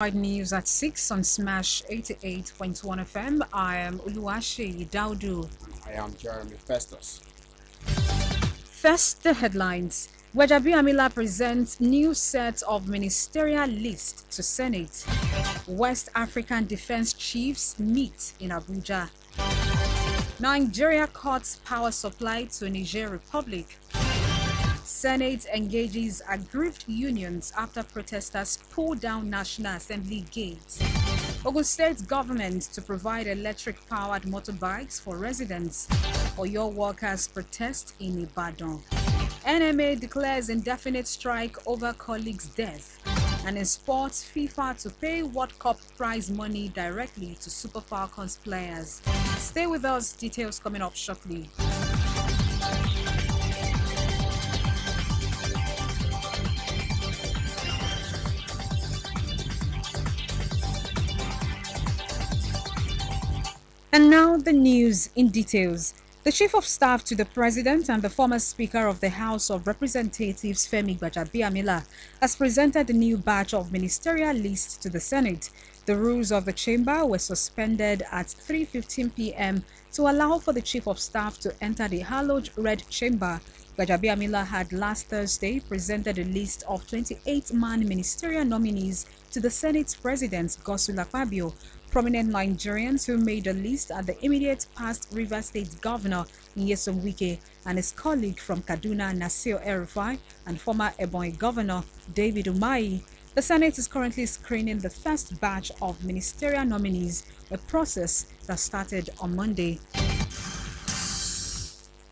News at 6 on Smash 88.1 FM. I am Uluwashi Daudu. I am Jeremy Festus. First, the headlines. Wajabi Amila presents new set of ministerial list to Senate. West African defense chiefs meet in Abuja. Nigeria cuts power supply to Niger Republic. Senate engages aggrieved unions after protesters pull down National Assembly gates. Ogun State government to provide electric-powered motorbikes for residents. Oyo workers protest in Ibadan. NMA declares indefinite strike over colleague's death. And in sports, FIFA to pay World Cup prize money directly to Super Falcons players. Stay with us, details coming up shortly. And now the news in details. The Chief of Staff to the President and the former Speaker of the House of Representatives, Femi Gbajabiamila, has presented the new batch of ministerial list to the Senate. The rules of the chamber were suspended at 3:15 p.m. to allow for the Chief of Staff to enter the hallowed red chamber. Gbajabiamila had last Thursday presented a list of 28-man ministerial nominees to the Senate President, Godswill Akpabio. Prominent Nigerians who made the list are the immediate past Rivers State Governor Nyesom Wike and his colleague from Kaduna Nasir El-Rufai and former Ebonyi Governor David Umahi. The Senate is currently screening the first batch of ministerial nominees, a process that started on Monday.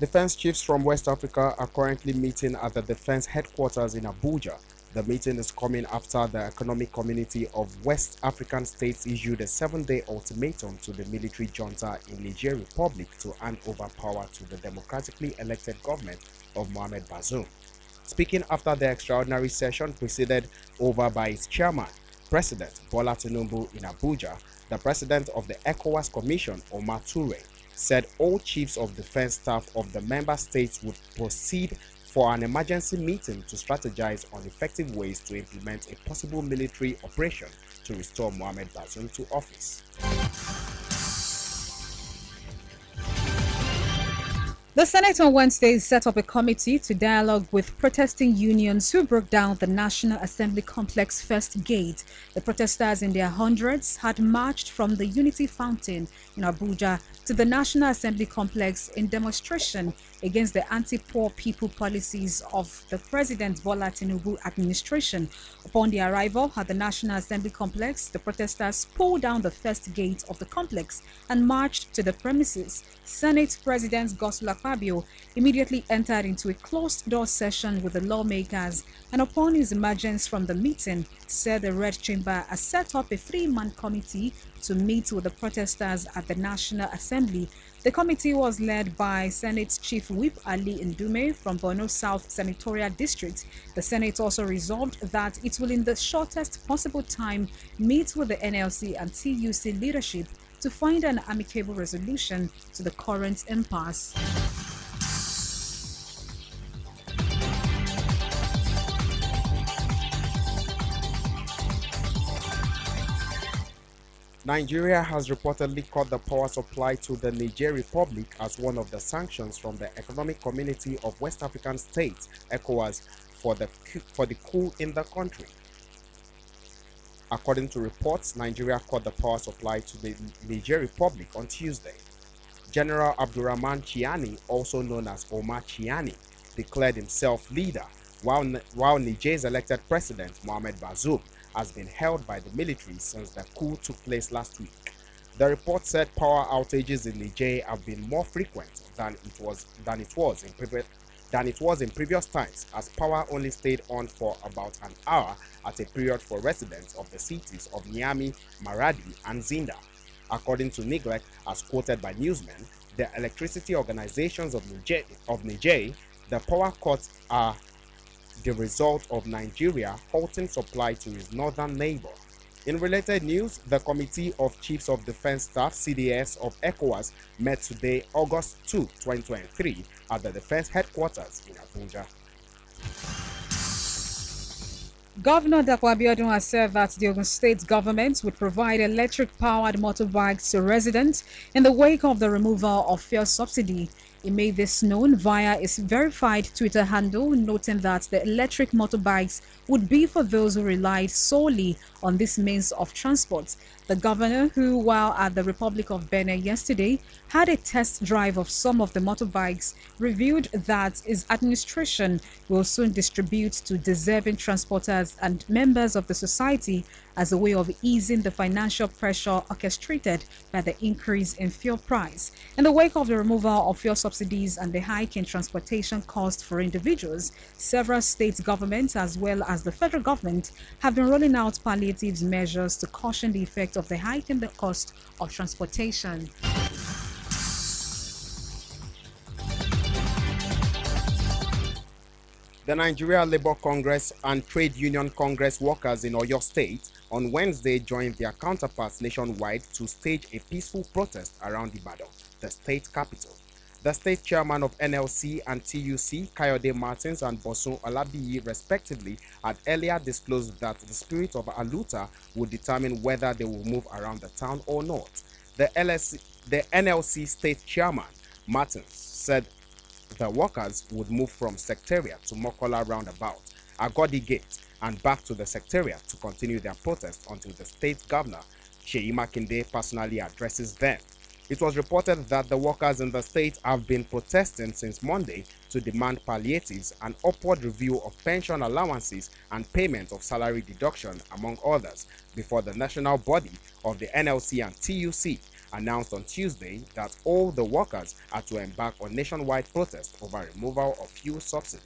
Defense chiefs from West Africa are currently meeting at the defense headquarters in Abuja. The meeting is coming after the Economic Community of West African States issued a 7-day ultimatum to the military junta in Niger Republic to hand over power to the democratically elected government of Mohamed Bazoum. Speaking after the extraordinary session presided over by its chairman, President Bola Tinubu in Abuja, the president of the ECOWAS Commission, Omar Toure, said all chiefs of defense staff of the member states would proceed for an emergency meeting to strategize on effective ways to implement a possible military operation to restore Mohamed Bazoum to office. The Senate on Wednesday set up a committee to dialogue with protesting unions who broke down the National Assembly Complex first gate. The protesters in their hundreds had marched from the Unity Fountain in Abuja to the National Assembly Complex in demonstration against the anti-poor people policies of the President Bola Tinubu administration. Upon their arrival at the National Assembly Complex, the protesters pulled down the first gate of the complex and marched to the premises. Senate President Godswill Akpabio immediately entered into a closed-door session with the lawmakers and upon his emergence from the meeting, said the Red Chamber has set up a 3-man committee to meet with the protesters at the National Assembly. The committee was led by Senate Chief Whip Ali Ndume from Borno South Senatorial District. The Senate also resolved that it will in the shortest possible time meet with the NLC and TUC leadership to find an amicable resolution to the current impasse. Nigeria has reportedly cut the power supply to the Niger Republic as one of the sanctions from the Economic Community of West African States, ECOWAS, for the coup in the country. According to reports, Nigeria cut the power supply to the Niger Republic on Tuesday. General Abdurrahman Chiani, also known as Omar Chiani, declared himself leader, while Niger's elected president, Mohamed Bazoum, has been held by the military since the coup took place last week. The report said power outages in Niger have been more frequent than it was in previous times, as power only stayed on for about an hour at a period for residents of the cities of Niamey, Maradi, and Zinda. According to Niglec, as quoted by newsmen, the electricity organizations of Niger, the power cuts are the result of Nigeria halting supply to its northern neighbor. In related news, the Committee of Chiefs of Defense Staff (CDS) of ECOWAS met today, August 2, 2023, at the defense headquarters in Abuja. Governor Dapo Abiodun has said that the Ogun State government would provide electric-powered motorbikes to residents in the wake of the removal of fuel subsidy. He made this known via his verified Twitter handle, noting that the electric motorbikes would be for those who relied solely on this means of transport. The governor, who while at the Republic of Benin yesterday had a test drive of some of the motorbikes, revealed that his administration will soon distribute to deserving transporters and members of the society as a way of easing the financial pressure orchestrated by the increase in fuel price. In the wake of the removal of fuel subsidies and the hike in transportation costs for individuals, several state governments as well as the federal government have been rolling out palliative measures to cushion the effect of the hike in the cost of transportation. The Nigeria Labour Congress and Trade Union Congress workers in Oyo State on Wednesday joined their counterparts nationwide to stage a peaceful protest around Ibadan, the state capital. The state chairman of NLC and TUC, Kayode Martins and Bosun Olabiyi, respectively, had earlier disclosed that the spirit of Aluta would determine whether they will move around the town or not. The NLC state chairman, Martins, said the workers would move from Secretariat to Mokola Roundabout, Agodi Gate, and back to the Secretariat to continue their protest until the state governor, Seyi Makinde, personally addresses them. It was reported that the workers in the state have been protesting since Monday to demand palliatives, an upward review of pension allowances, and payment of salary deduction, among others, before the national body of the NLC and TUC announced on Tuesday that all the workers are to embark on nationwide protest over removal of fuel subsidy.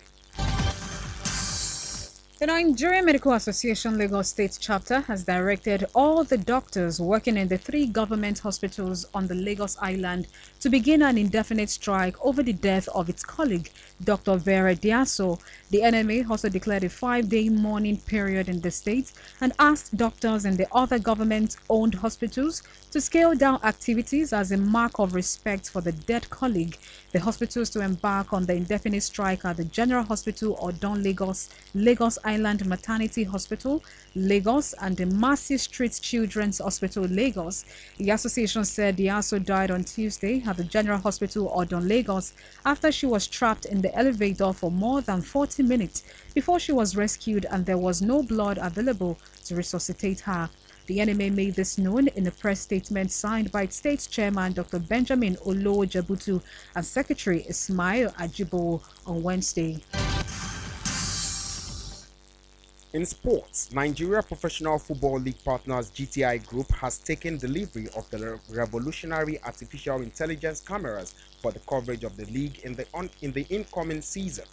The Nigerian Medical Association Lagos State chapter has directed all the doctors working in the 3 government hospitals on the Lagos Island to begin an indefinite strike over the death of its colleague, Dr. Vera Diaso. The NMA also declared a 5-day mourning period in the state and asked doctors in the other government-owned hospitals to scale down activities as a mark of respect for the dead colleague. The hospitals to embark on the indefinite strike are the General Hospital Odon Lagos, Lagos Island Maternity Hospital, Lagos, and the Mercy Street Children's Hospital, Lagos. The association said Diaso died on Tuesday at the General Hospital Odon Lagos after she was trapped in the elevator for more than 40 minutes before she was rescued and there was no blood available to resuscitate her. The NMA made this known in a press statement signed by its state chairman Dr. Benjamin Olo Jabutu and Secretary Ismail Ajibo on Wednesday. In sports, Nigeria Professional Football League Partners GTI Group has taken delivery of the revolutionary artificial intelligence cameras for the coverage of the league in the incoming season.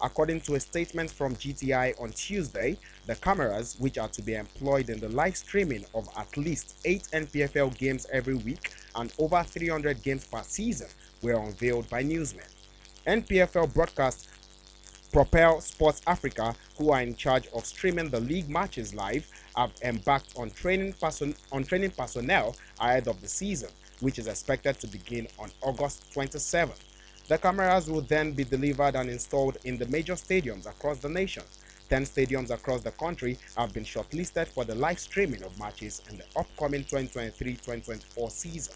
According to a statement from GTI on Tuesday, the cameras, which are to be employed in the live streaming of at least 8 NPFL games every week and over 300 games per season, were unveiled by newsmen. NPFL broadcast Propel Sports Africa, who are in charge of streaming the league matches live, have embarked on training personnel ahead of the season, which is expected to begin on August 27. The cameras will then be delivered and installed in the major stadiums across the nation. 10 stadiums across the country have been shortlisted for the live streaming of matches in the upcoming 2023-2024 season.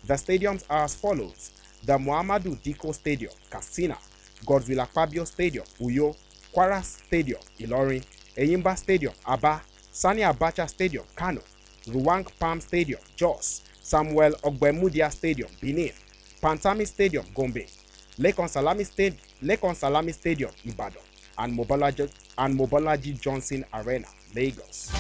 The stadiums are as follows: the Muhammadu Diko Stadium, Katsina; Godswill Akpabio Stadium, Uyo; Kwara Stadium, Ilorin; Eyimba Stadium, Aba; Sani Abacha Stadium, Kano; Ruwang Palm Stadium, Jos; Samuel Ogbemudia Stadium, Benin; Pantami Stadium, Gombe; Lekon Salami Stadium, Ibadan; and Mobolaji Johnson Arena, Lagos.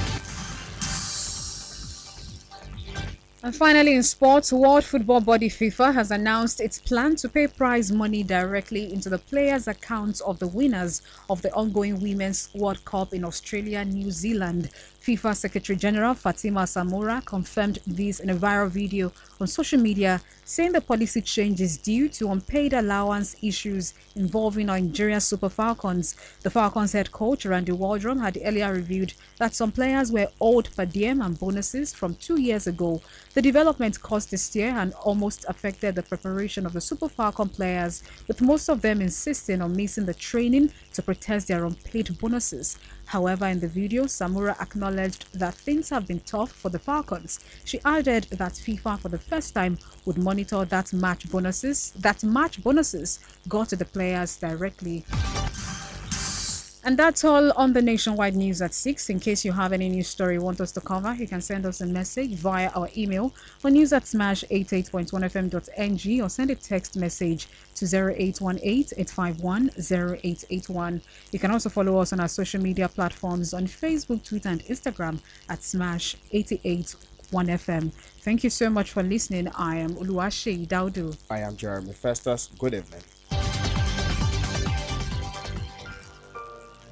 And finally, in sports, World Football Body FIFA has announced its plan to pay prize money directly into the players' accounts of the winners of the ongoing Women's World Cup in Australia, New Zealand. FIFA Secretary General Fatima Samora confirmed this in a viral video on social media, saying the policy change is due to unpaid allowance issues involving Nigeria Super Falcons. The Falcons head coach Randy Waldrum had earlier revealed that some players were owed per diem and bonuses from 2 years ago. The development caused this year and almost affected the preparation of the Super Falcon players, with most of them insisting on missing the training to protest their unpaid bonuses. However, in the video, Samora acknowledged that things have been tough for the Falcons. She added that FIFA for the first time would monitor that match bonuses go to the players directly. And that's all on the Nationwide News at 6. In case you have any news story you want us to cover, you can send us a message via our email on news@smash88.1fm.ng or send a text message to 0818-851-0881. You can also follow us on our social media platforms on Facebook, Twitter, and Instagram at Smash881FM. Thank you so much for listening. I am Uluwaseyi Daudu. I am Jeremy Festus. Good evening.